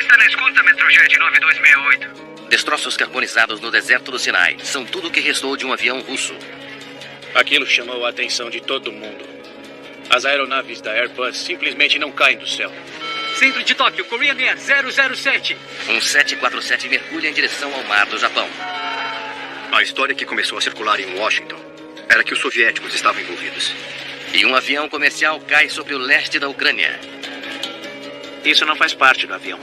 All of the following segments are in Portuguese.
está na escuta, Metrojet 9268. Destroços carbonizados no deserto do Sinai são tudo o que restou de um avião russo. Aquilo chamou a atenção de todo mundo. As aeronaves da Airbus simplesmente não caem do céu. Centro de Tóquio, Korean Air 007. Um 747 mergulha em direção ao mar do Japão. A história que começou a circular em Washington era que os soviéticos estavam envolvidos. E um avião comercial cai sobre o leste da Ucrânia. Isso não faz parte do avião.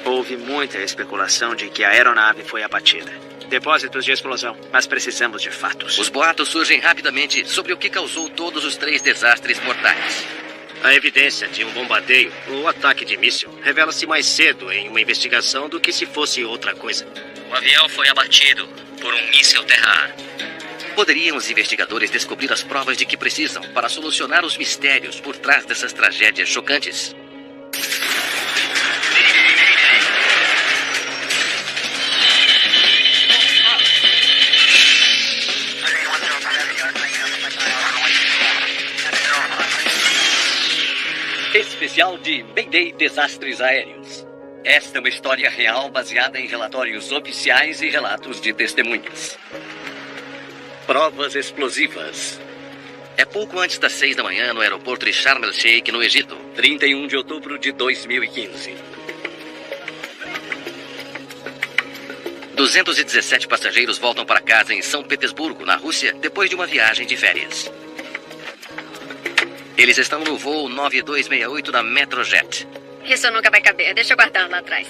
Houve muita especulação de que a aeronave foi abatida. Depósitos de explosão, mas precisamos de fatos. Os boatos surgem rapidamente sobre o que causou todos os 3 desastres mortais. A evidência de um bombardeio ou ataque de míssil revela-se mais cedo em uma investigação do que se fosse outra coisa. O avião foi abatido por um míssil terra-ar. Poderiam os investigadores descobrir as provas de que precisam para solucionar os mistérios por trás dessas tragédias chocantes? Especial de Mayday Desastres Aéreos. Esta é uma história real baseada em relatórios oficiais e relatos de testemunhas. Provas explosivas. É pouco antes das 6 da manhã no aeroporto de Sharm el-Sheikh, no Egito. 31 de outubro de 2015. 217 passageiros voltam para casa em São Petersburgo, na Rússia, depois de uma viagem de férias. Eles estão no voo 9268 da Metrojet. Isso nunca vai caber. Deixa eu guardar lá atrás.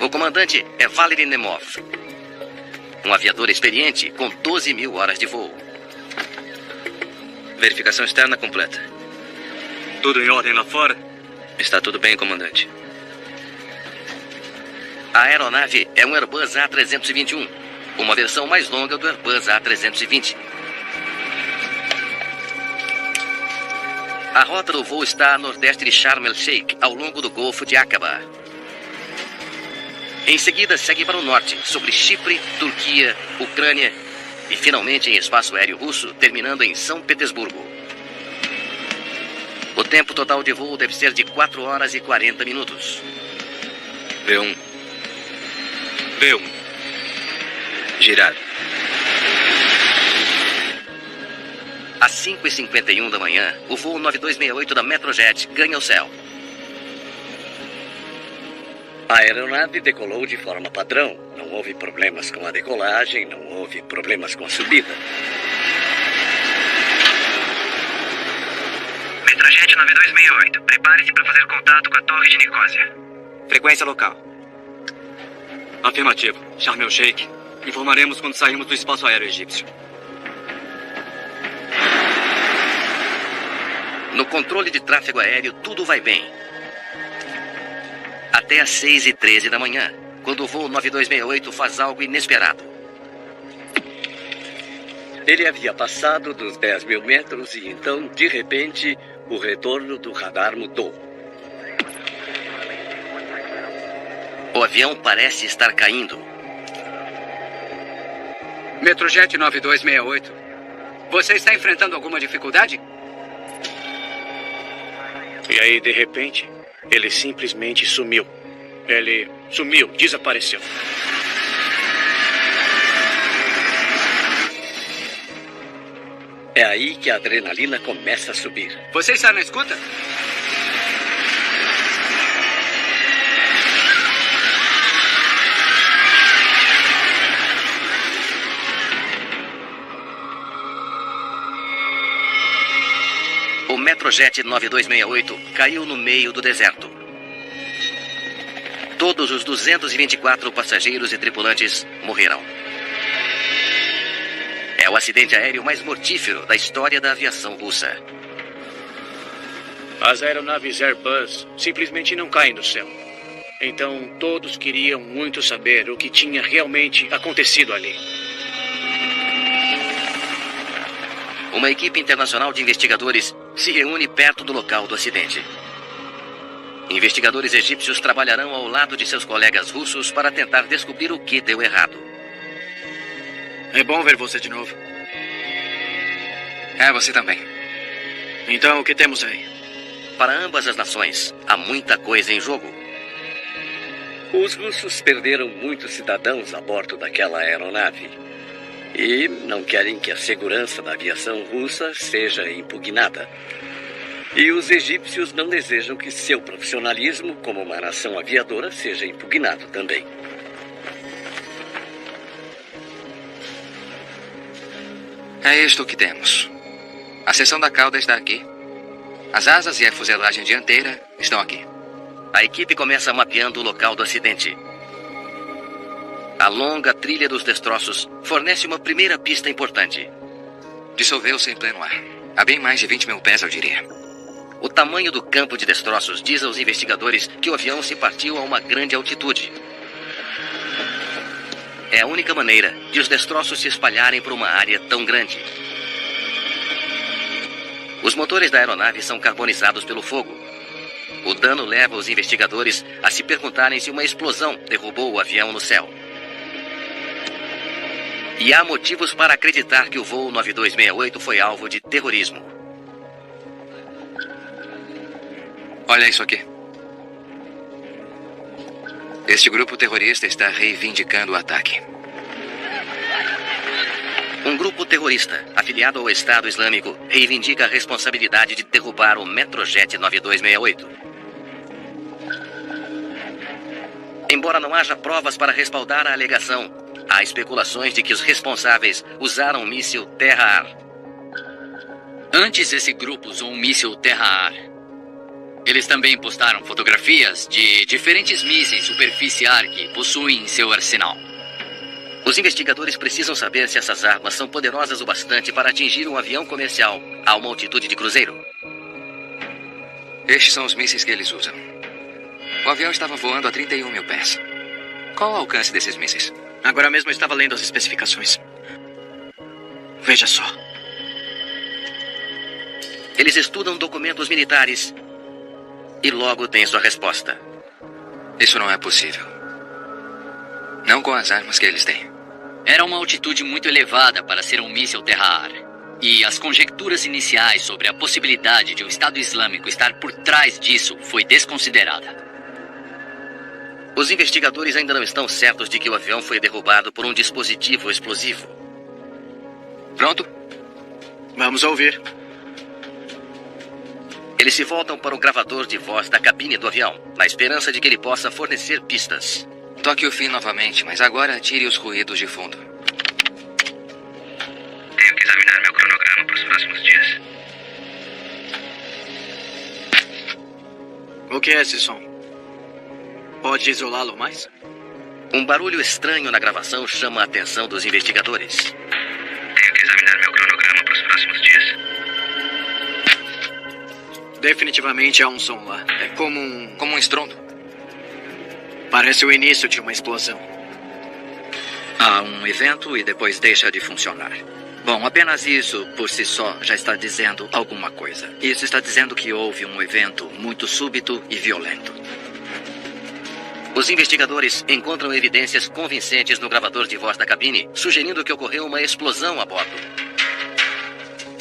O comandante é Valery Nemov, um aviador experiente com 12 mil horas de voo. Verificação externa completa. Tudo em ordem lá fora? Está tudo bem, comandante. A aeronave é um Airbus A321, uma versão mais longa do Airbus A320. A rota do voo está a nordeste de Sharm el-Sheikh, ao longo do Golfo de Aqaba. Em seguida, segue para o norte, sobre Chipre, Turquia, Ucrânia e, finalmente, em espaço aéreo russo, terminando em São Petersburgo. O tempo total de voo deve ser de 4 horas e 40 minutos. V1. V1. Girar. Às 5h51 da manhã, o voo 9268 da Metrojet ganha o céu. A aeronave decolou de forma padrão. Não houve problemas com a decolagem, não houve problemas com a subida. Metrojet 9268, prepare-se para fazer contato com a torre de Nicósia. Frequência local. Afirmativo. Sharm el-Sheikh. Informaremos quando sairmos do espaço aéreo egípcio. No controle de tráfego aéreo, tudo vai bem. Até às 6h13 da manhã, quando o voo 9268 faz algo inesperado. Ele havia passado dos 10 mil metros e então, de repente, o retorno do radar mudou. O avião parece estar caindo. Metrojet 9268. Você está enfrentando alguma dificuldade? E aí, de repente, ele simplesmente sumiu. Ele sumiu, desapareceu. É aí que a adrenalina começa a subir. Você está na escuta? O Metrojet 9268 caiu no meio do deserto. Todos os 224 passageiros e tripulantes morreram. É o acidente aéreo mais mortífero da história da aviação russa. As aeronaves Airbus simplesmente não caem do céu. Então todos queriam muito saber o que tinha realmente acontecido ali. Uma equipe internacional de investigadores se reúne perto do local do acidente. Investigadores egípcios trabalharão ao lado de seus colegas russos para tentar descobrir o que deu errado. É bom ver você de novo. É, você também. Então, o que temos aí? Para ambas as nações, há muita coisa em jogo. Os russos perderam muitos cidadãos a bordo daquela aeronave. E não querem que a segurança da aviação russa seja impugnada. E os egípcios não desejam que seu profissionalismo como uma nação aviadora seja impugnado também. É isto que temos. A seção da cauda está aqui. As asas e a fuselagem dianteira estão aqui. A equipe começa mapeando o local do acidente. A longa trilha dos destroços fornece uma primeira pista importante. Dissolveu-se em pleno ar. A bem mais de 20 mil pés, eu diria. O tamanho do campo de destroços diz aos investigadores que o avião se partiu a uma grande altitude. É a única maneira de os destroços se espalharem por uma área tão grande. Os motores da aeronave são carbonizados pelo fogo. O dano leva os investigadores a se perguntarem se uma explosão derrubou o avião no céu. E há motivos para acreditar que o voo 9268 foi alvo de terrorismo. Olha isso aqui. Este grupo terrorista está reivindicando o ataque. Um grupo terrorista, afiliado ao Estado Islâmico, reivindica a responsabilidade de derrubar o Metrojet 9268. Embora não haja provas para respaldar a alegação, há especulações de que os responsáveis usaram um míssil terra-ar. Antes, esse grupo usou um míssil terra-ar. Eles também postaram fotografias de diferentes mísseis superfície-ar que possuem em seu arsenal. Os investigadores precisam saber se essas armas são poderosas o bastante para atingir um avião comercial a uma altitude de cruzeiro. Estes são os mísseis que eles usam. O avião estava voando a 31 mil pés. Qual o alcance desses mísseis? Agora mesmo eu estava lendo as especificações. Veja só. Eles estudam documentos militares e logo têm sua resposta. Isso não é possível. Não com as armas que eles têm. Era uma altitude muito elevada para ser um míssil terra-ar. E as conjecturas iniciais sobre a possibilidade de o Estado Islâmico estar por trás disso foi desconsiderada. Os investigadores ainda não estão certos de que o avião foi derrubado por um dispositivo explosivo. Pronto? Vamos ouvir. Eles se voltam para o gravador de voz da cabine do avião, na esperança de que ele possa fornecer pistas. Toque o fim novamente, mas agora tire os ruídos de fundo. Tenho que examinar meu cronograma para os próximos dias. O que é esse som? Pode isolá-lo mais? Um barulho estranho na gravação chama a atenção dos investigadores. Tenho que examinar meu cronograma para os próximos dias. Definitivamente há um som lá. É como um estrondo. Parece o início de uma explosão. Há um evento e depois deixa de funcionar. Bom, apenas isso por si só já está dizendo alguma coisa. Isso está dizendo que houve um evento muito súbito e violento. Os investigadores encontram evidências convincentes no gravador de voz da cabine, sugerindo que ocorreu uma explosão a bordo.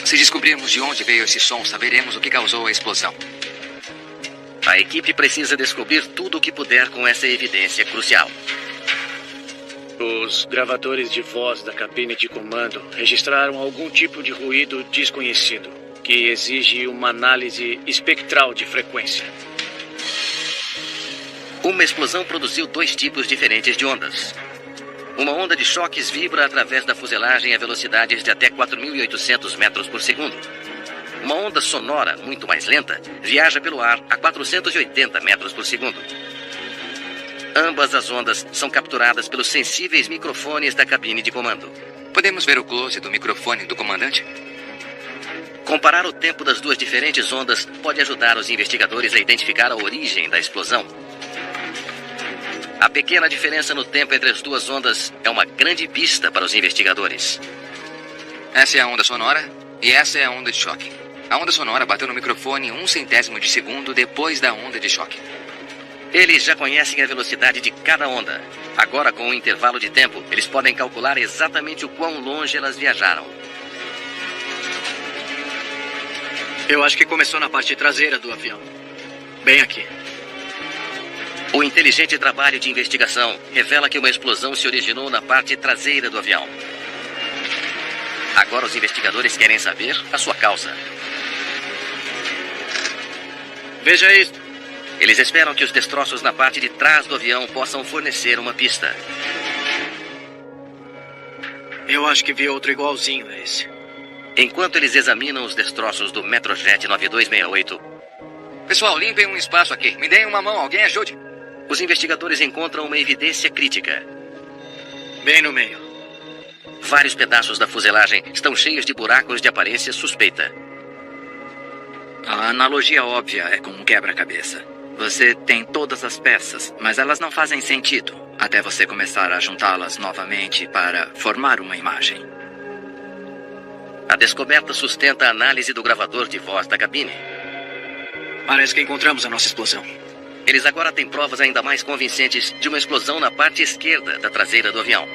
Se descobrirmos de onde veio esse som, saberemos o que causou a explosão. A equipe precisa descobrir tudo o que puder com essa evidência crucial. Os gravadores de voz da cabine de comando registraram algum tipo de ruído desconhecido, que exige uma análise espectral de frequência. Uma explosão produziu dois tipos diferentes de ondas. Uma onda de choques vibra através da fuselagem a velocidades de até 4.800 metros por segundo. Uma onda sonora, muito mais lenta, viaja pelo ar a 480 metros por segundo. Ambas as ondas são capturadas pelos sensíveis microfones da cabine de comando. Podemos ver o close do microfone do comandante? Comparar o tempo das duas diferentes ondas pode ajudar os investigadores a identificar a origem da explosão. A pequena diferença no tempo entre as duas ondas é uma grande pista para os investigadores. Essa é a onda sonora e essa é a onda de choque. A onda sonora bateu no microfone 1/100º de segundo depois da onda de choque. Eles já conhecem a velocidade de cada onda. Agora, com um intervalo de tempo, eles podem calcular exatamente o quão longe elas viajaram. Eu acho que começou na parte traseira do avião. Bem aqui. O inteligente trabalho de investigação revela que uma explosão se originou na parte traseira do avião. Agora os investigadores querem saber a sua causa. Veja isto. Eles esperam que os destroços na parte de trás do avião possam fornecer uma pista. Eu acho que vi outro igualzinho a esse. Enquanto eles examinam os destroços do Metrojet 9268... Pessoal, limpem um espaço aqui. Me deem uma mão, alguém ajude. Os investigadores encontram uma evidência crítica. Bem no meio. Vários pedaços da fuselagem estão cheios de buracos de aparência suspeita. A analogia óbvia é com um quebra-cabeça. Você tem todas as peças, mas elas não fazem sentido até você começar a juntá-las novamente para formar uma imagem. A descoberta sustenta a análise do gravador de voz da cabine. Parece que encontramos a nossa explosão. Eles agora têm provas ainda mais convincentes de uma explosão na parte esquerda da traseira do avião.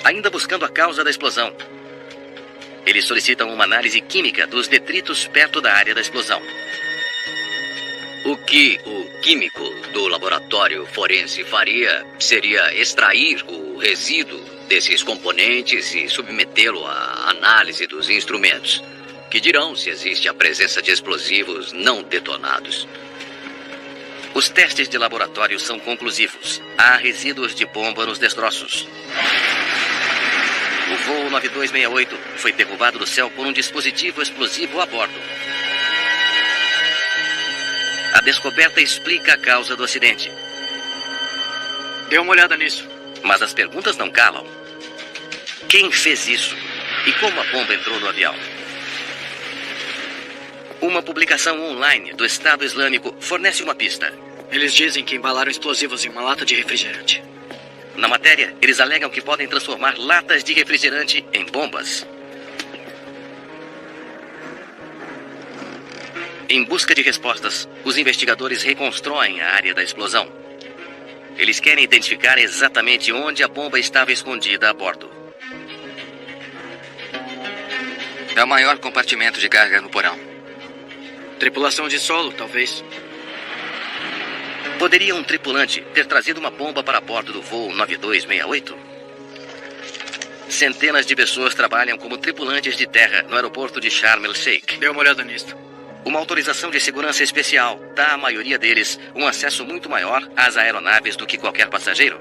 Ainda buscando a causa da explosão, eles solicitam uma análise química dos detritos perto da área da explosão. O que o químico do laboratório forense faria seria extrair o resíduo desses componentes e submetê-lo à análise dos instrumentos, que dirão se existe a presença de explosivos não detonados. Os testes de laboratório são conclusivos. Há resíduos de bomba nos destroços. O voo 9268 foi derrubado do céu por um dispositivo explosivo a bordo. A descoberta explica a causa do acidente. Dê uma olhada nisso. Mas as perguntas não calam. Quem fez isso? E como a bomba entrou no avião? Uma publicação online do Estado Islâmico fornece uma pista. Eles dizem que embalaram explosivos em uma lata de refrigerante. Na matéria, eles alegam que podem transformar latas de refrigerante em bombas. Em busca de respostas, os investigadores reconstruem a área da explosão. Eles querem identificar exatamente onde a bomba estava escondida a bordo. É o maior compartimento de carga no porão. Tripulação de solo, talvez. Poderia um tripulante ter trazido uma bomba para bordo do voo 9268? Centenas de pessoas trabalham como tripulantes de terra no aeroporto de Sharm el-Sheikh. Dê uma olhada nisto. Uma autorização de segurança especial dá à maioria deles um acesso muito maior às aeronaves do que qualquer passageiro.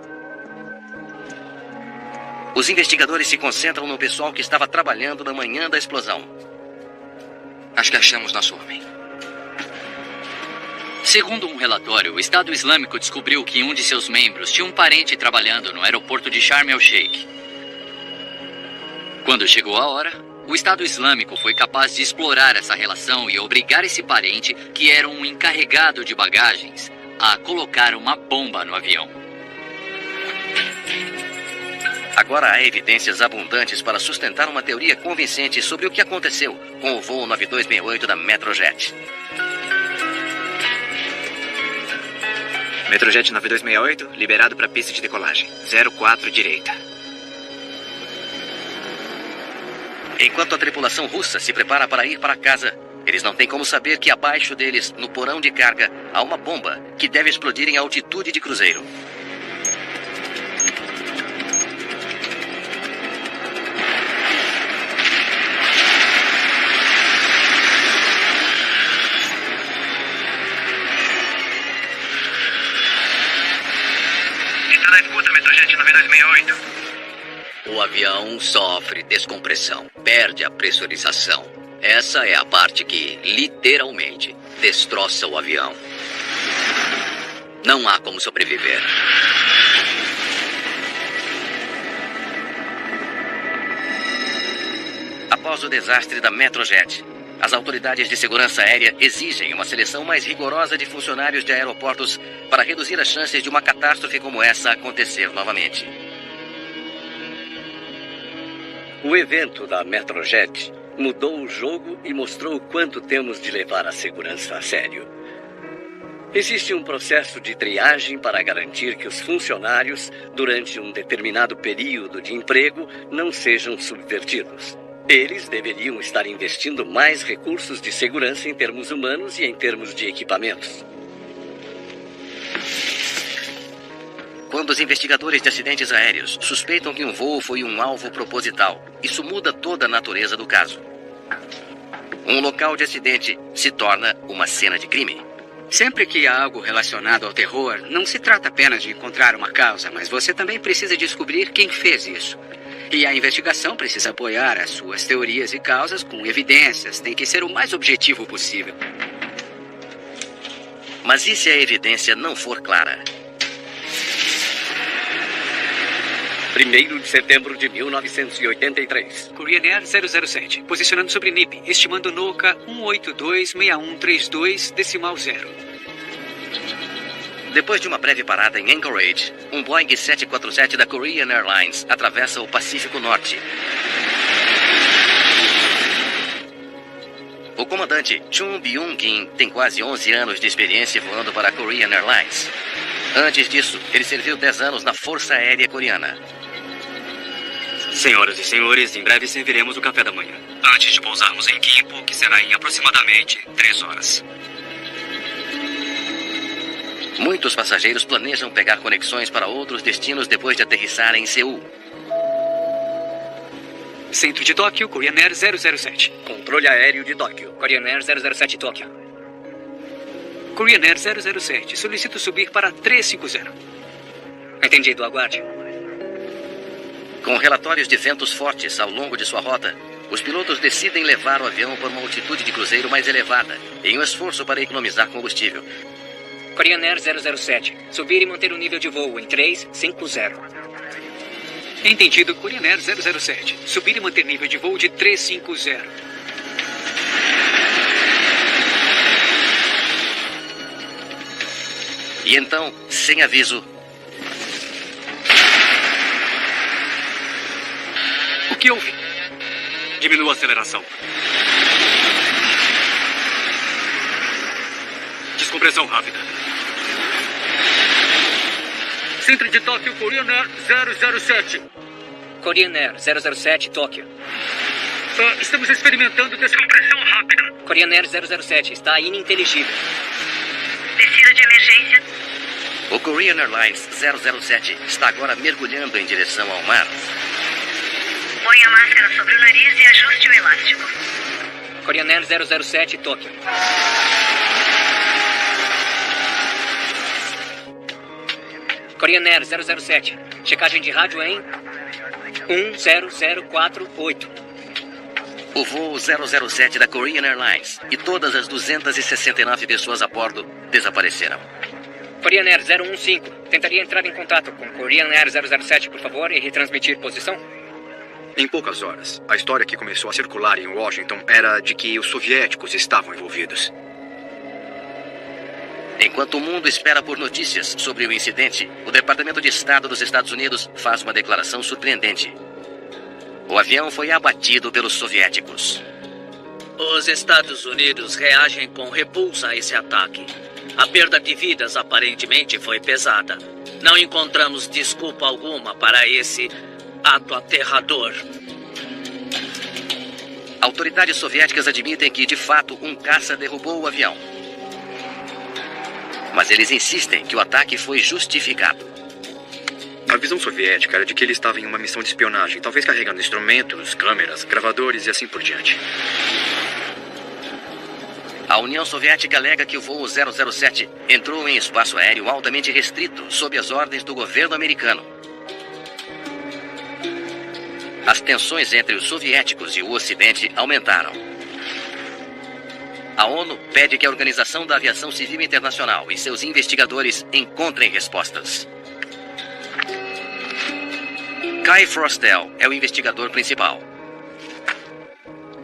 Os investigadores se concentram no pessoal que estava trabalhando na manhã da explosão. Acho que achamos nosso homem. Segundo um relatório, o Estado Islâmico descobriu que um de seus membros tinha um parente trabalhando no aeroporto de Sharm el-Sheikh. Quando chegou a hora, o Estado Islâmico foi capaz de explorar essa relação e obrigar esse parente, que era um encarregado de bagagens, a colocar uma bomba no avião. Agora há evidências abundantes para sustentar uma teoria convincente sobre o que aconteceu com o voo 9268 da Metrojet. Metrojet 9268, liberado para pista de decolagem. 04 direita. Enquanto a tripulação russa se prepara para ir para casa, eles não têm como saber que abaixo deles, no porão de carga, há uma bomba que deve explodir em altitude de cruzeiro. Está na escuta, Metrojet 9268. O avião sofre descompressão, perde a pressurização. Essa é a parte que, literalmente, destroça o avião. Não há como sobreviver. Após o desastre da Metrojet, as autoridades de segurança aérea exigem uma seleção mais rigorosa de funcionários de aeroportos para reduzir as chances de uma catástrofe como essa acontecer novamente. O evento da Metrojet mudou o jogo e mostrou o quanto temos de levar a segurança a sério. Existe um processo de triagem para garantir que os funcionários, durante um determinado período de emprego, não sejam subvertidos. Eles deveriam estar investindo mais recursos de segurança em termos humanos e em termos de equipamentos. Quando os investigadores de acidentes aéreos suspeitam que um voo foi um alvo proposital, isso muda toda a natureza do caso. Um local de acidente se torna uma cena de crime. Sempre que há algo relacionado ao terror, não se trata apenas de encontrar uma causa, mas você também precisa descobrir quem fez isso. E a investigação precisa apoiar as suas teorias e causas com evidências. Tem que ser o mais objetivo possível. Mas e se a evidência não for clara? 1º de setembro de 1983. Korean Air 007, posicionando sobre NIP, estimando NOCA 1826132,0. Depois de uma breve parada em Anchorage, um Boeing 747 da Korean Airlines atravessa o Pacífico Norte. O comandante Chun Byung-kim tem quase 11 anos de experiência voando para a Korean Airlines. Antes disso, ele serviu 10 anos na Força Aérea Coreana. Senhoras e senhores, em breve serviremos o café da manhã. Antes de pousarmos em Gimpo, que será em aproximadamente 3 horas. Muitos passageiros planejam pegar conexões para outros destinos depois de aterrissarem em Seul. Centro de Tóquio, Korean Air 007. Controle aéreo de Tóquio. Korean Air 007 Tóquio. Korean Air 007, solicito subir para 350. Entendido, aguarde. Com relatórios de ventos fortes ao longo de sua rota, os pilotos decidem levar o avião para uma altitude de cruzeiro mais elevada, em um esforço para economizar combustível. Korean Air 007, subir e manter o nível de voo em 350. Entendido, Korean Air 007, subir e manter nível de voo de 350. E então, sem aviso... O que houve? Diminua a aceleração. Descompressão rápida. Centro de Tóquio, Korean Air 007. Korean Air 007, Tóquio. Estamos experimentando descompressão rápida. Korean Air 007, está ininteligível. Descida de emergência. O Korean Airlines 007 está agora mergulhando em direção ao mar. Põe a máscara sobre o nariz e ajuste o elástico. Korean Air 007, Tóquio. Korean Air 007, checagem de rádio em 10048. O voo 007 da Korean Airlines e todas as 269 pessoas a bordo desapareceram. Korean Air 015, tentaria entrar em contato com Korean Air 007, por favor, e retransmitir posição? Em poucas horas, a história que começou a circular em Washington era de que os soviéticos estavam envolvidos. Enquanto o mundo espera por notícias sobre o incidente, o Departamento de Estado dos Estados Unidos faz uma declaração surpreendente. O avião foi abatido pelos soviéticos. Os Estados Unidos reagem com repulsa a esse ataque. A perda de vidas aparentemente foi pesada. Não encontramos desculpa alguma para esse ato aterrador. Autoridades soviéticas admitem que, de fato, um caça derrubou o avião. Mas eles insistem que o ataque foi justificado. A visão soviética era de que ele estava em uma missão de espionagem, talvez carregando instrumentos, câmeras, gravadores e assim por diante. A União Soviética alega que o voo 007 entrou em espaço aéreo altamente restrito sob as ordens do governo americano. As tensões entre os soviéticos e o Ocidente aumentaram. A ONU pede que a Organização da Aviação Civil Internacional e seus investigadores encontrem respostas. Kai Frostel é o investigador principal.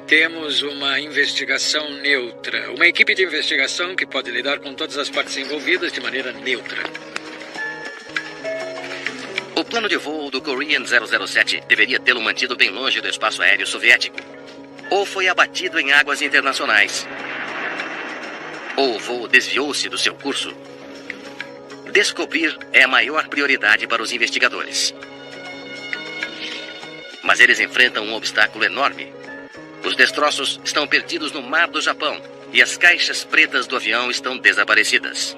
Temos uma investigação neutra. Uma equipe de investigação que pode lidar com todas as partes envolvidas de maneira neutra. O plano de voo do Korean 007 deveria tê-lo mantido bem longe do espaço aéreo soviético. Ou foi abatido em águas internacionais. Ou o voo desviou-se do seu curso. Descobrir é a maior prioridade para os investigadores. Mas eles enfrentam um obstáculo enorme. Os destroços estão perdidos no mar do Japão e as caixas pretas do avião estão desaparecidas.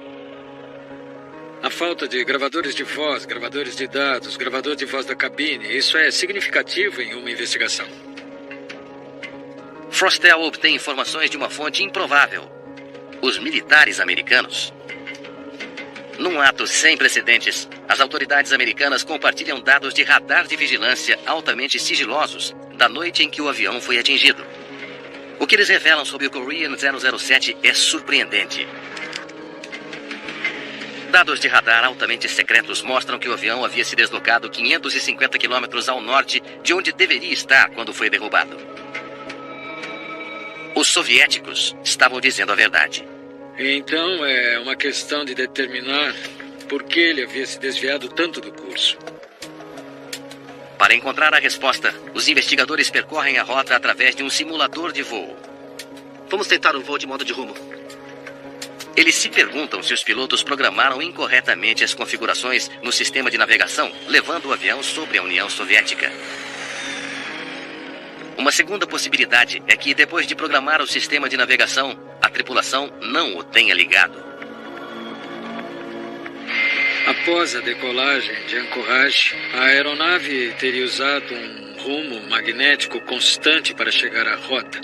A falta de gravadores de voz, gravadores de dados, gravador de voz da cabine, isso é significativo em uma investigação. Frostel obtém informações de uma fonte improvável. Os militares americanos. Num ato sem precedentes, as autoridades americanas compartilham dados de radar de vigilância altamente sigilosos da noite em que o avião foi atingido. O que eles revelam sobre o Korean 007 é surpreendente. Dados de radar altamente secretos mostram que o avião havia se deslocado 550 quilômetros ao norte de onde deveria estar quando foi derrubado. Os soviéticos estavam dizendo a verdade. Então é uma questão de determinar por que ele havia se desviado tanto do curso. Para encontrar a resposta, os investigadores percorrem a rota através de um simulador de voo. Vamos tentar um voo de modo de rumo. Eles se perguntam se os pilotos programaram incorretamente as configurações no sistema de navegação, levando o avião sobre a União Soviética. Uma segunda possibilidade é que, depois de programar o sistema de navegação, a tripulação não o tenha ligado. Após a decolagem de Anchorage, a aeronave teria usado um rumo magnético constante para chegar à rota.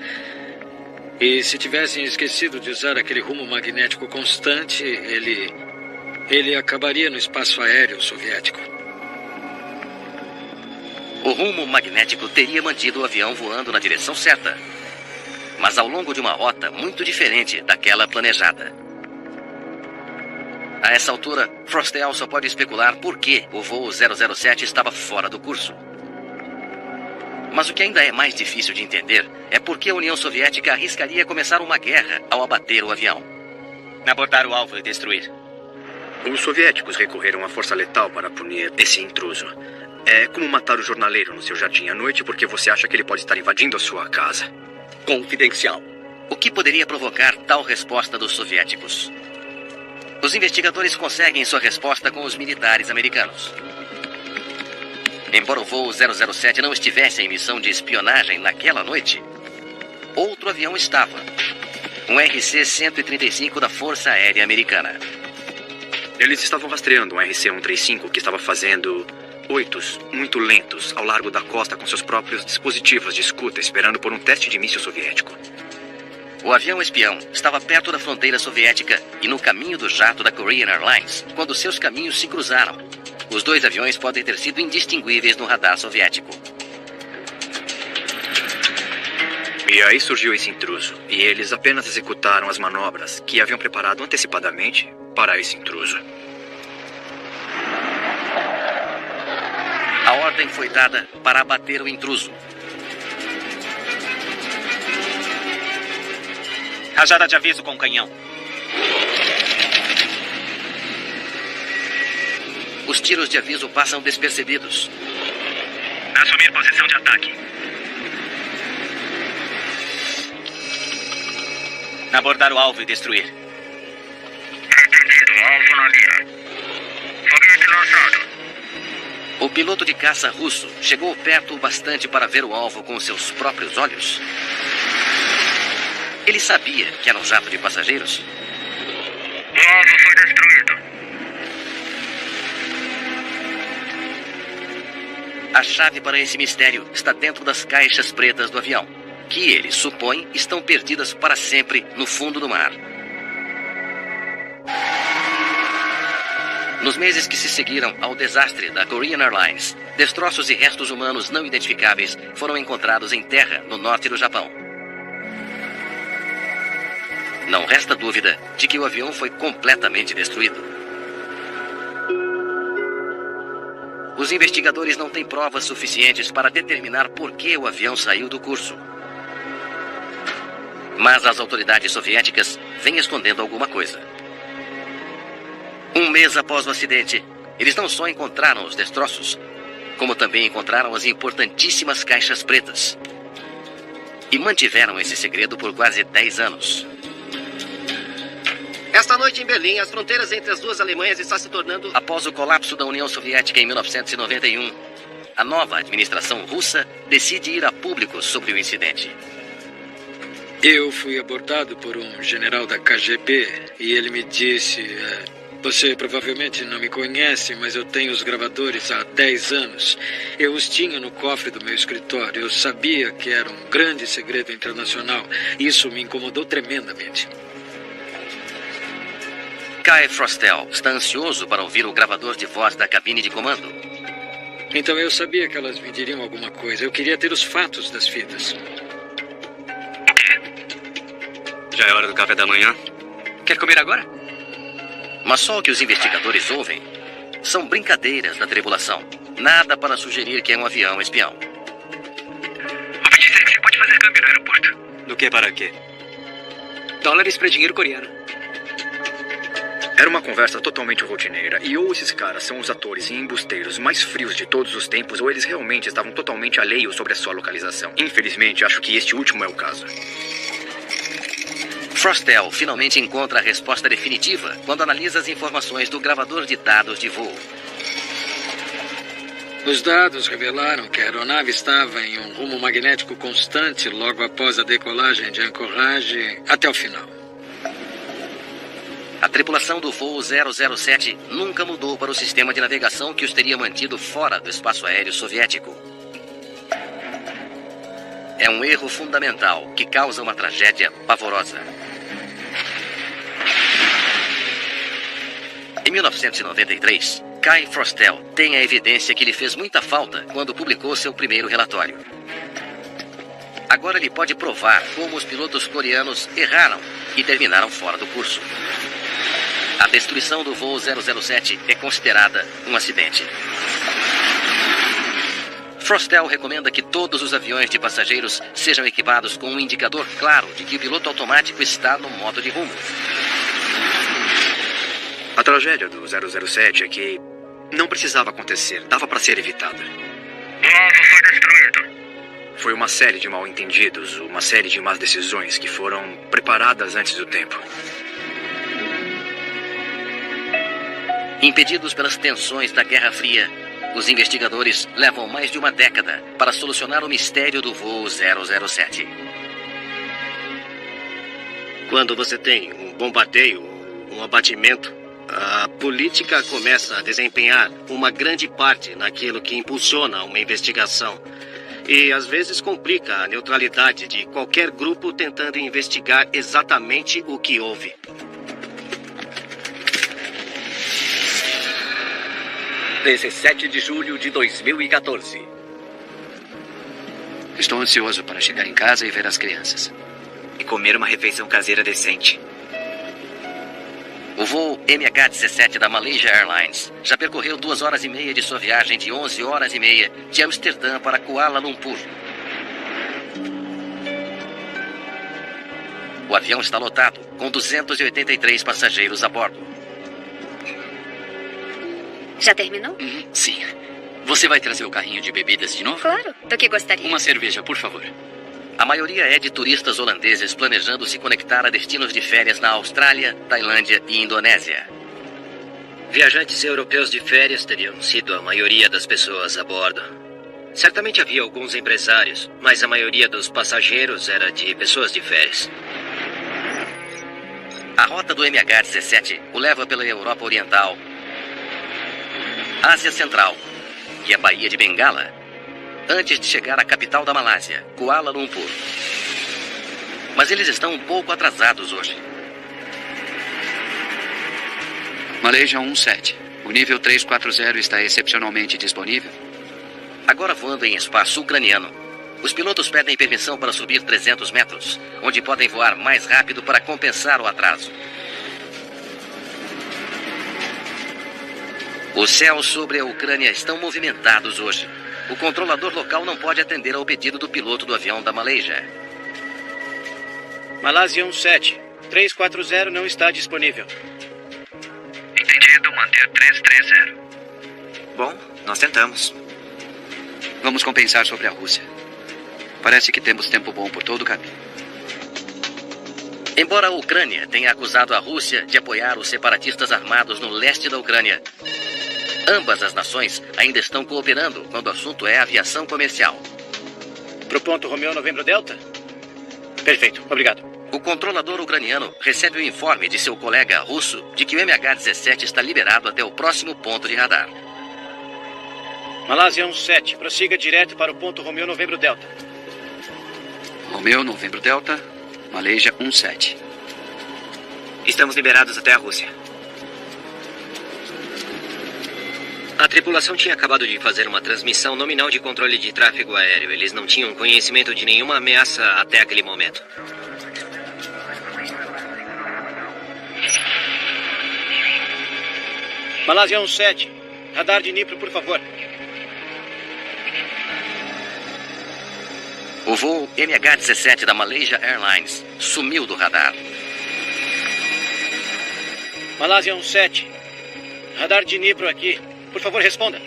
E se tivessem esquecido de usar aquele rumo magnético constante, ele acabaria no espaço aéreo soviético. O rumo magnético teria mantido o avião voando na direção certa, mas ao longo de uma rota muito diferente daquela planejada. A essa altura, Frostel só pode especular por que o voo 007 estava fora do curso. Mas o que ainda é mais difícil de entender é por que a União Soviética arriscaria começar uma guerra ao abater o avião. Abordar o alvo e destruir. Os soviéticos recorreram à força letal para punir esse intruso. É como matar o jornaleiro no seu jardim à noite porque você acha que ele pode estar invadindo a sua casa. Confidencial. O que poderia provocar tal resposta dos soviéticos? Os investigadores conseguem sua resposta com os militares americanos. Embora o voo 007 não estivesse em missão de espionagem naquela noite, outro avião estava. Um RC-135 da Força Aérea Americana. Eles estavam rastreando um RC-135 que estava fazendo oitos muito lentos ao largo da costa com seus próprios dispositivos de escuta, esperando por um teste de míssil soviético. O avião espião estava perto da fronteira soviética e no caminho do jato da Korean Airlines, quando seus caminhos se cruzaram. Os dois aviões podem ter sido indistinguíveis no radar soviético. E aí surgiu esse intruso, e eles apenas executaram as manobras que haviam preparado antecipadamente para esse intruso. A ordem foi dada para abater o intruso. Rajada de aviso com o canhão. Os tiros de aviso passam despercebidos. Assumir posição de ataque. Abordar o alvo e destruir. Entendido. Alvo na mira. Foguete lançado. O piloto de caça russo chegou perto o bastante para ver o alvo com seus próprios olhos. Ele sabia que era um jato de passageiros. O alvo foi destruído. A chave para esse mistério está dentro das caixas pretas do avião, que ele supõe estão perdidas para sempre no fundo do mar. Nos meses que se seguiram ao desastre da Korean Airlines, destroços e restos humanos não identificáveis foram encontrados em terra no norte do Japão. Não resta dúvida de que o avião foi completamente destruído. Os investigadores não têm provas suficientes para determinar por que o avião saiu do curso. Mas as autoridades soviéticas vêm escondendo alguma coisa. Um mês após o acidente, eles não só encontraram os destroços, como também encontraram as importantíssimas caixas pretas. E mantiveram esse segredo por quase 10 anos. Esta noite em Berlim, as fronteiras entre as duas Alemanhas estão se tornando... Após o colapso da União Soviética em 1991, a nova administração russa decide ir a público sobre o incidente. Eu fui abordado por um general da KGB e ele me disse... Você provavelmente não me conhece, mas eu tenho os gravadores há 10 anos. Eu os tinha no cofre do meu escritório. Eu sabia que era um grande segredo internacional. Isso me incomodou tremendamente. Kai Frostel está ansioso para ouvir o gravador de voz da cabine de comando. Então eu sabia que elas me diriam alguma coisa. Eu queria ter os fatos das fitas. Já é hora do café da manhã? Quer comer agora? Mas só o que os investigadores ouvem são brincadeiras da tripulação. Nada para sugerir que é um avião espião. Ouvi dizer que você pode fazer câmbio no aeroporto. Do que para quê? Dólares para dinheiro coreano. Era uma conversa totalmente rotineira, e ou esses caras são os atores e embusteiros mais frios de todos os tempos, ou eles realmente estavam totalmente alheios sobre a sua localização. Infelizmente, acho que este último é o caso. Frostel finalmente encontra a resposta definitiva quando analisa as informações do gravador de dados de voo. Os dados revelaram que a aeronave estava em um rumo magnético constante logo após a decolagem de ancoragem até o final. A tripulação do voo 007 nunca mudou para o sistema de navegação que os teria mantido fora do espaço aéreo soviético. É um erro fundamental que causa uma tragédia pavorosa. Em 1993, Kai Frostel tem a evidência que lhe fez muita falta quando publicou seu primeiro relatório. Agora ele pode provar como os pilotos coreanos erraram e terminaram fora do curso. A destruição do voo 007 é considerada um acidente. Frostel recomenda que todos os aviões de passageiros sejam equipados com um indicador claro de que o piloto automático está no modo de rumo. A tragédia do 007 é que não precisava acontecer, dava para ser evitada. O alvo foi destruído. Foi uma série de mal-entendidos, uma série de más decisões que foram preparadas antes do tempo. Impedidos pelas tensões da Guerra Fria, os investigadores levam mais de uma década para solucionar o mistério do voo 007. Quando você tem um bombardeio, um abatimento, a política começa a desempenhar uma grande parte naquilo que impulsiona uma investigação. E às vezes complica a neutralidade de qualquer grupo tentando investigar exatamente o que houve. – 17 de julho de 2014. Estou ansioso para chegar em casa e ver as crianças. E comer uma refeição caseira decente. O voo MH17 da Malaysia Airlines já percorreu 2 horas e meia de sua viagem de 11 horas e meia de Amsterdã para Kuala Lumpur. O avião está lotado, com 283 passageiros a bordo. Já terminou? Sim. Você vai trazer o carrinho de bebidas de novo? Claro, do que gostaria. Uma cerveja, por favor. A maioria é de turistas holandeses planejando se conectar a destinos de férias na Austrália, Tailândia e Indonésia. Viajantes europeus de férias teriam sido a maioria das pessoas a bordo. Certamente havia alguns empresários, mas a maioria dos passageiros era de pessoas de férias. A rota do MH17 o leva pela Europa Oriental, Ásia Central e a Baía de Bengala, antes de chegar à capital da Malásia, Kuala Lumpur. Mas eles estão um pouco atrasados hoje. Malaysia 17. O nível 340 está excepcionalmente disponível? Agora voando em espaço ucraniano, os pilotos pedem permissão para subir 300 metros, onde podem voar mais rápido para compensar o atraso. Os céus sobre a Ucrânia estão movimentados hoje. O controlador local não pode atender ao pedido do piloto do avião da Malaysia. Malásia 17. 340 não está disponível. Entendido, manter 330. Bom, nós tentamos. Vamos compensar sobre a Rússia. Parece que temos tempo bom por todo o caminho. Embora a Ucrânia tenha acusado a Rússia de apoiar os separatistas armados no leste da Ucrânia, ambas as nações ainda estão cooperando quando o assunto é aviação comercial. Pro ponto Romeu Novembro Delta? Perfeito, obrigado. O controlador ucraniano recebe o informe de seu colega russo de que o MH17 está liberado até o próximo ponto de radar. Malásia 17, prossiga direto para o ponto Romeu Novembro Delta. Romeu Novembro Delta, Malaysia 17. Estamos liberados até a Rússia. A tripulação tinha acabado de fazer uma transmissão nominal de controle de tráfego aéreo. Eles não tinham conhecimento de nenhuma ameaça até aquele momento. Malásia 17, radar de Dnipro, por favor. O voo MH17 da Malaysia Airlines sumiu do radar. Malásia 17, radar de Dnipro aqui. Por favor, responda.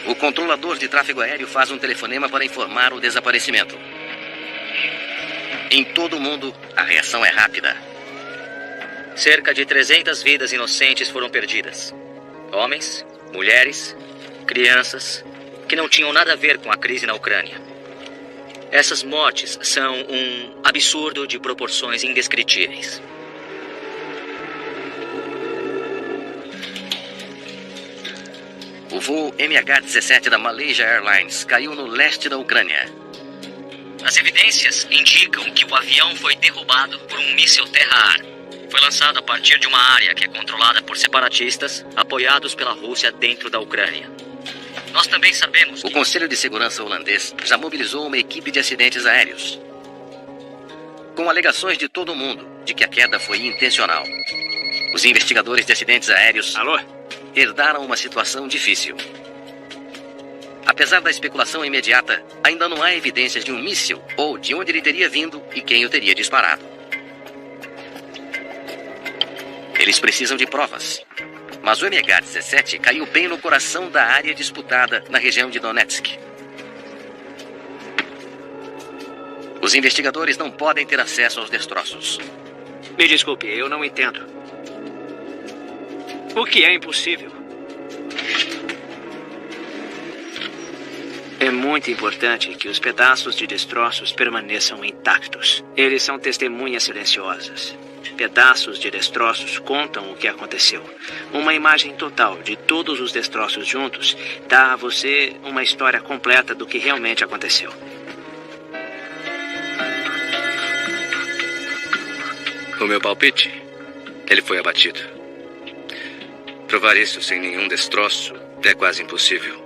O controlador de tráfego aéreo faz um telefonema para informar o desaparecimento. Em todo o mundo, a reação é rápida. Cerca de 300 vidas inocentes foram perdidas. Homens, mulheres, crianças, que não tinham nada a ver com a crise na Ucrânia. Essas mortes são um absurdo de proporções indescritíveis. O voo MH17 da Malaysia Airlines caiu no leste da Ucrânia. As evidências indicam que o avião foi derrubado por um míssil terra-ar. Foi lançado a partir de uma área que é controlada por separatistas, apoiados pela Rússia dentro da Ucrânia. Nós também sabemos que... O Conselho de Segurança holandês já mobilizou uma equipe de acidentes aéreos, com alegações de todo mundo de que a queda foi intencional. Os investigadores de acidentes aéreos herdaram uma situação difícil. Apesar da especulação imediata, ainda não há evidências de um míssil ou de onde ele teria vindo e quem o teria disparado. Eles precisam de provas. Mas o MH17 caiu bem no coração da área disputada na região de Donetsk. Os investigadores não podem ter acesso aos destroços. Me desculpe, eu não entendo. O que é impossível? É muito importante que os pedaços de destroços permaneçam intactos. Eles são testemunhas silenciosas. Pedaços de destroços contam o que aconteceu. Uma imagem total de todos os destroços juntos dá a você uma história completa do que realmente aconteceu. O meu palpite? Ele foi abatido. Provar isso sem nenhum destroço é quase impossível.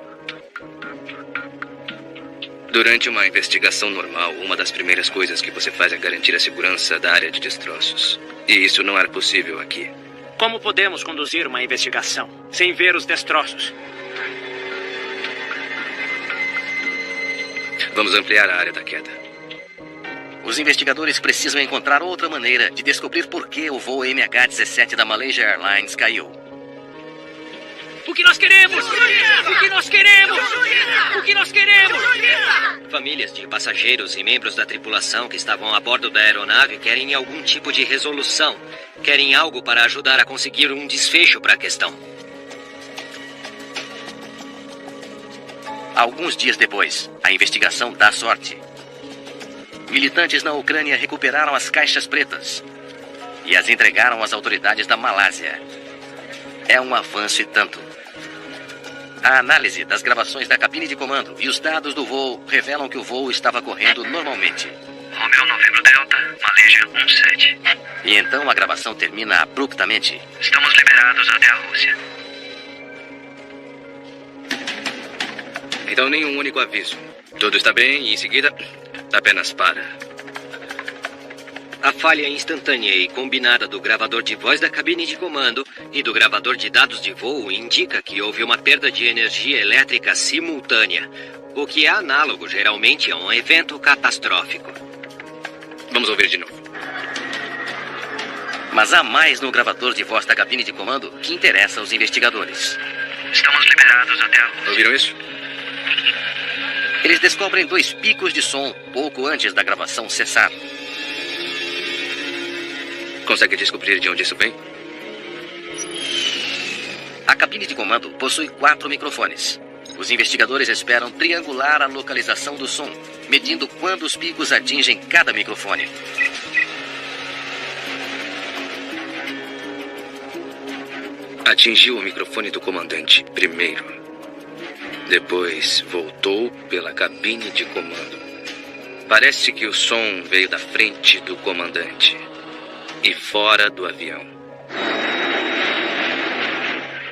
Durante uma investigação normal, uma das primeiras coisas que você faz é garantir a segurança da área de destroços. E isso não era possível aqui. Como podemos conduzir uma investigação sem ver os destroços? Vamos ampliar a área da queda. Os investigadores precisam encontrar outra maneira de descobrir por que o voo MH17 da Malaysia Airlines caiu. O que nós queremos? O que nós queremos? O que nós queremos? Famílias de passageiros e membros da tripulação que estavam a bordo da aeronave querem algum tipo de resolução. Querem algo para ajudar a conseguir um desfecho para a questão. Alguns dias depois, a investigação dá sorte. Militantes na Ucrânia recuperaram as caixas pretas e as entregaram às autoridades da Malásia. É um avanço e tanto. A análise das gravações da cabine de comando e os dados do voo revelam que o voo estava correndo normalmente. Romeu Novembro Delta, Malaysia 17. E então a gravação termina abruptamente. Estamos liberados até a Rússia. Então nenhum único aviso. Tudo está bem e em seguida apenas para. A falha instantânea e combinada do gravador de voz da cabine de comando e do gravador de dados de voo indica que houve uma perda de energia elétrica simultânea, o que é análogo geralmente a um evento catastrófico. Vamos ouvir de novo. Mas há mais no gravador de voz da cabine de comando que interessa aos investigadores. Estamos liberados até a Rússia. Ouviram isso? Eles descobrem 2 picos de som pouco antes da gravação cessar. Consegue descobrir de onde isso vem? A cabine de comando possui 4 microfones. Os investigadores esperam triangular a localização do som, medindo quando os picos atingem cada microfone. Atingiu o microfone do comandante primeiro. Depois voltou pela cabine de comando. Parece que o som veio da frente do comandante e fora do avião.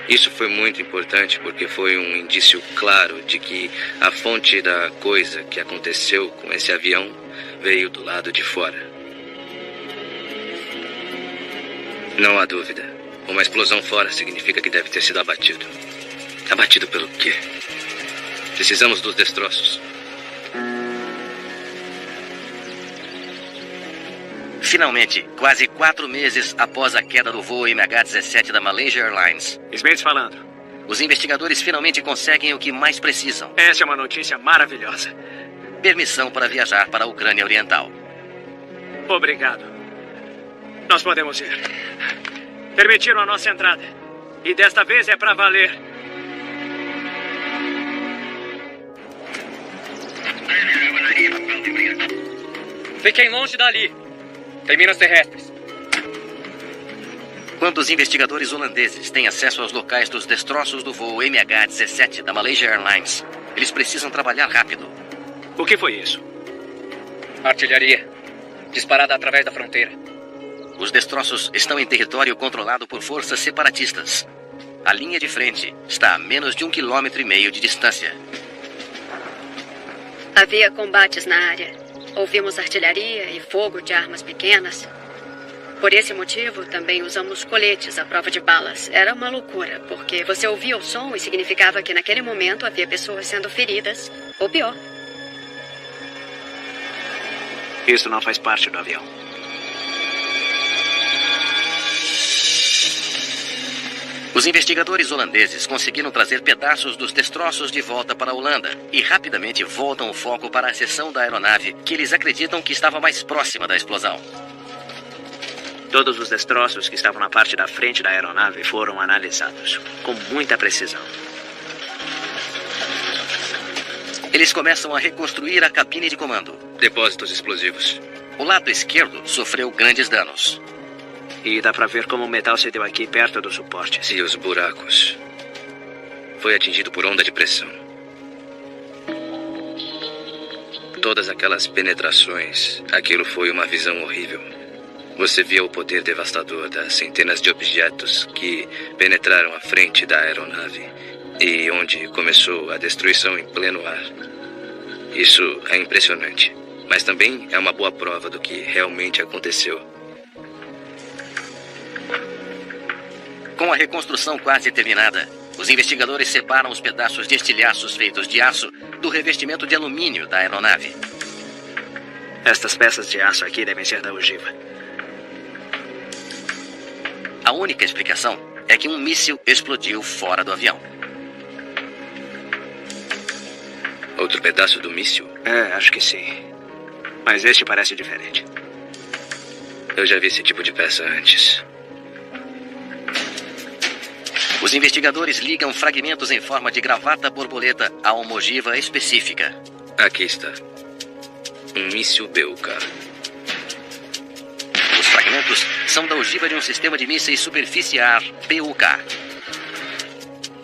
Isso foi muito importante porque foi um indício claro de que a fonte da coisa que aconteceu com esse avião veio do lado de fora. Não há dúvida. Uma explosão fora significa que deve ter sido abatido. Abatido pelo quê? Precisamos dos destroços. Finalmente, quase 4 meses após a queda do voo MH17 da Malaysia Airlines. Smith falando. Os investigadores finalmente conseguem o que mais precisam. Essa é uma notícia maravilhosa. Permissão para viajar para a Ucrânia Oriental. Obrigado. Nós podemos ir. Permitiram a nossa entrada. E desta vez é para valer. Fiquem longe dali. Tem minas terrestres. Quando os investigadores holandeses têm acesso aos locais dos destroços do voo MH17 da Malaysia Airlines, eles precisam trabalhar rápido. O que foi isso? Artilharia. Disparada através da fronteira. Os destroços estão em território controlado por forças separatistas. A linha de frente está a menos de 1,5 km de distância. Havia combates na área. Ouvimos artilharia e fogo de armas pequenas. Por esse motivo, também usamos coletes à prova de balas. Era uma loucura, porque você ouvia o som e significava que naquele momento havia pessoas sendo feridas, ou pior. Isso não faz parte do avião. Os investigadores holandeses conseguiram trazer pedaços dos destroços de volta para a Holanda e rapidamente voltam o foco para a seção da aeronave que eles acreditam que estava mais próxima da explosão. Todos os destroços que estavam na parte da frente da aeronave foram analisados, com muita precisão. Eles começam a reconstruir a cabine de comando. Depósitos explosivos. O lado esquerdo sofreu grandes danos. E dá pra ver como o metal se deu aqui perto dos suportes. E os buracos. Foi atingido por onda de pressão. Todas aquelas penetrações, aquilo foi uma visão horrível. Você via o poder devastador das centenas de objetos que penetraram a frente da aeronave e onde começou a destruição em pleno ar. Isso é impressionante, mas também é uma boa prova do que realmente aconteceu. Com a reconstrução quase terminada, os investigadores separam os pedaços de estilhaços feitos de aço do revestimento de alumínio da aeronave. Estas peças de aço aqui devem ser da ogiva. A única explicação é que um míssil explodiu fora do avião. Outro pedaço do míssil? Acho que sim. Mas este parece diferente. Eu já vi esse tipo de peça antes. Os investigadores ligam fragmentos em forma de gravata borboleta a uma ogiva específica. Aqui está. Um míssil BUK. Os fragmentos são da ogiva de um sistema de mísseis superfície ar BUK.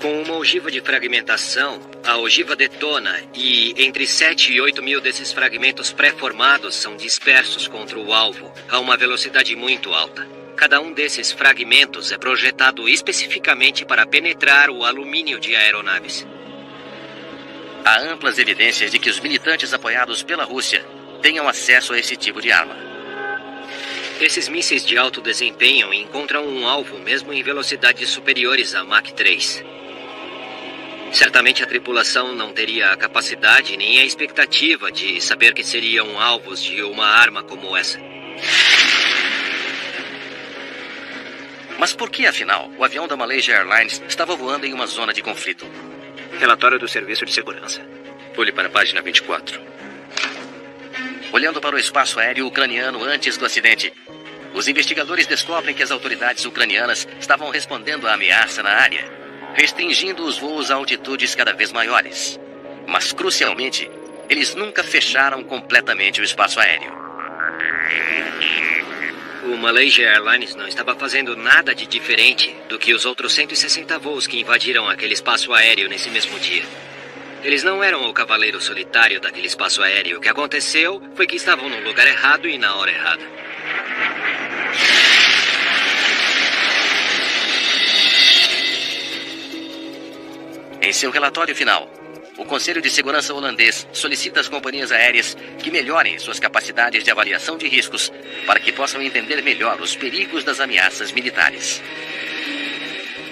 Com uma ogiva de fragmentação, a ogiva detona e entre 7 e 8 mil desses fragmentos pré-formados são dispersos contra o alvo a uma velocidade muito alta. Cada um desses fragmentos é projetado especificamente para penetrar o alumínio de aeronaves. Há amplas evidências de que os militantes apoiados pela Rússia tenham acesso a esse tipo de arma. Esses mísseis de alto desempenho encontram um alvo mesmo em velocidades superiores a Mach 3. Certamente a tripulação não teria a capacidade nem a expectativa de saber que seriam alvos de uma arma como essa. Mas por que, afinal, o avião da Malaysia Airlines estava voando em uma zona de conflito? Relatório do Serviço de Segurança. Pule para a página 24. Olhando para o espaço aéreo ucraniano antes do acidente, os investigadores descobrem que as autoridades ucranianas estavam respondendo à ameaça na área. restringindo os voos a altitudes cada vez maiores. Mas, crucialmente, eles nunca fecharam completamente o espaço aéreo. O Malaysia Airlines não estava fazendo nada de diferente do que os outros 160 voos que invadiram aquele espaço aéreo nesse mesmo dia. Eles não eram o cavaleiro solitário daquele espaço aéreo. O que aconteceu foi que estavam no lugar errado e na hora errada. Em seu relatório final, o Conselho de Segurança holandês solicita às companhias aéreas que melhorem suas capacidades de avaliação de riscos para que possam entender melhor os perigos das ameaças militares.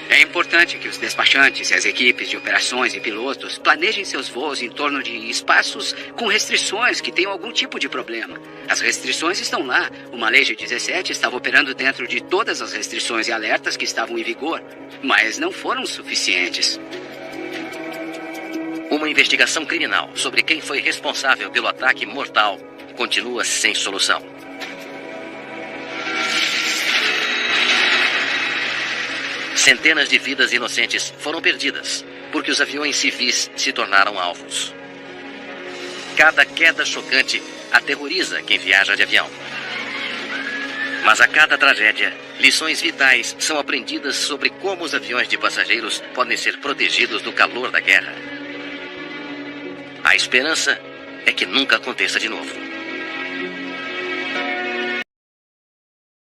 É importante que os despachantes e as equipes de operações e pilotos planejem seus voos em torno de espaços com restrições que tenham algum tipo de problema. As restrições estão lá. O Malaysia 17 estava operando dentro de todas as restrições e alertas que estavam em vigor, mas não foram suficientes. Uma investigação criminal sobre quem foi responsável pelo ataque mortal continua sem solução. Centenas de vidas inocentes foram perdidas porque os aviões civis se tornaram alvos. Cada queda chocante aterroriza quem viaja de avião. Mas a cada tragédia, lições vitais são aprendidas sobre como os aviões de passageiros podem ser protegidos do calor da guerra. A esperança é que nunca aconteça de novo.